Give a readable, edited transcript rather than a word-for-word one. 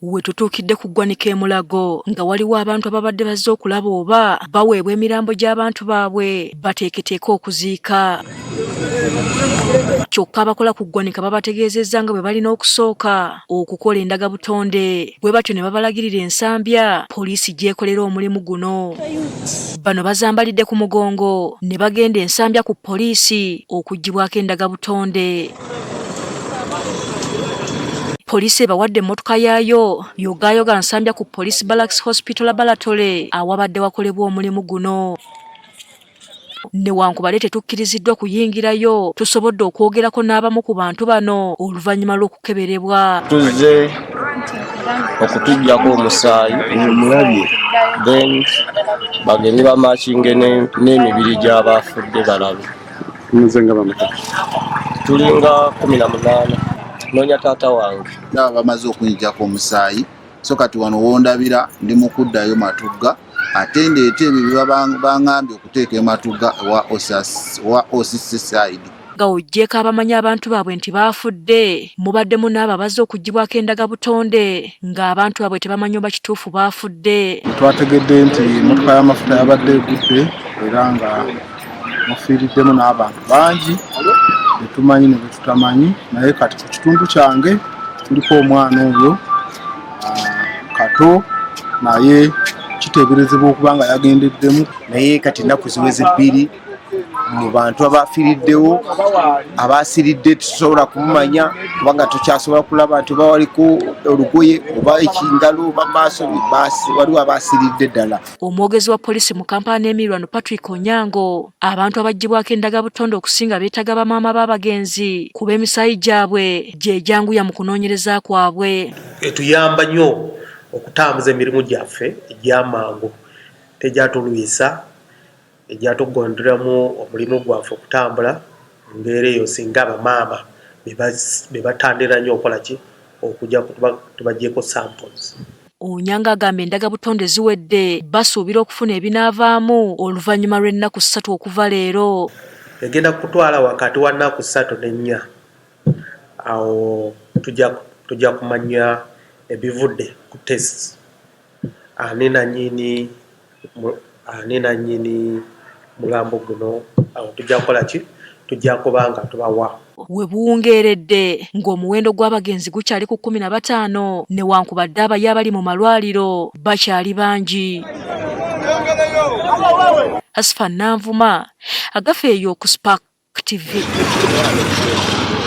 We tutuukidde ku ggwanika e Mulago nga waliwo abantu ababadde bazze okulaba oba baweebwa emirambo gy'abantu baabwe bateeketeeka okuziika. Kyokka abakola ku ggwanika babategeezezza nga bwe balina okusooka okukola endagabutonde, bwe batyo ne babalagirira Nsambya poliisi gyekolera omulimu guno. Bano bazambalidde ku mugongo ne bagenda Nsambya ku poliisi okugyibwako endagabutonde. Poliisi ebawadde emmotoka yaayo yogayoga Nsambya ku Police Barracks Hospital Laboratory awabadde wakolebwa omulimu guno. Newankubadde tetukkiriziddwa kuyingirayo, tusobodde okwogerako n'abamu ku bantu bano oluvannyuma lw'okukeberebwa. Tuzze okutuggyako omusaayi mulabye, then bagende bamakinge n'emibiri gy'abafudde balabe. Muzenga bameka Tulinga 18. Noonya taata wange. Bamaze okunyiggyako omusaayi, so kati wano wondabira ndi mu kuddayo matugga ate ndeeta ebyo baŋŋambye okuteeka ematugga wa osiside. Nga ojjeeko abamanyi abantu baabwe nti baafudde, mubaddemu n'abo abazze okuggibwako endagabutonde ng'abantu baabwe tebamanyi oba kituufu baafudde. twategedde nti emmotoka y'amafuta yabadde egudde era nga mufiiriddemu n'abantu bangi betumanyi ne betutamanyi, naye kati ku kitundu kyange tuliko omwana oyo kato naye kiteeberezebwa okuba nga yagendeddemu, naye kati ennaku ziweze 2 mu bantu abafiiriddewo abasiridde tusobola kumumanya kubanga tukyasobola kulaba nti bawaliko olugoye oba ekingalo oba maaso waliwo abasiridde ddala. Omwogezi wa poliisi mu kampala n'emirwano Patrick Onyango, abantu abaggibwako endagabutonde okusinga beetaga bamaama b'abagenzi kuba emisaayi gyabwe gy'egyanguya mu kunoonyereza kwabwe. Etuyamba nnyo okutambuza emirimu gyaffe egy'amangu, tegyatulwisa, egyatugonderamu omulimu gwaffe okutambula mbeera eyo singa abamaama be batandira nnyo okukola ki okujja tubaggyeko samples. Onyango agamba endagabutonde ziwedde, basuubira okufuna ebinaavaamu oluvannyuma lw'ennaku 3 okuva leero. Egenda kutwala wakati wa nnaku 3 ne 4. Awo tujja kumanya ebivudde ku test. Ani nannyini mulambo guno, awo tujja kukola ki? Tujja kubanga tubawa. We buwungeeredde ng'omuwendo gw'abagenzi gukyali ku 15 newankubadde abayi abali mu malwaliro bakyali bangi. Asfa Nanvuma, Agafeeyo ku Spark TV.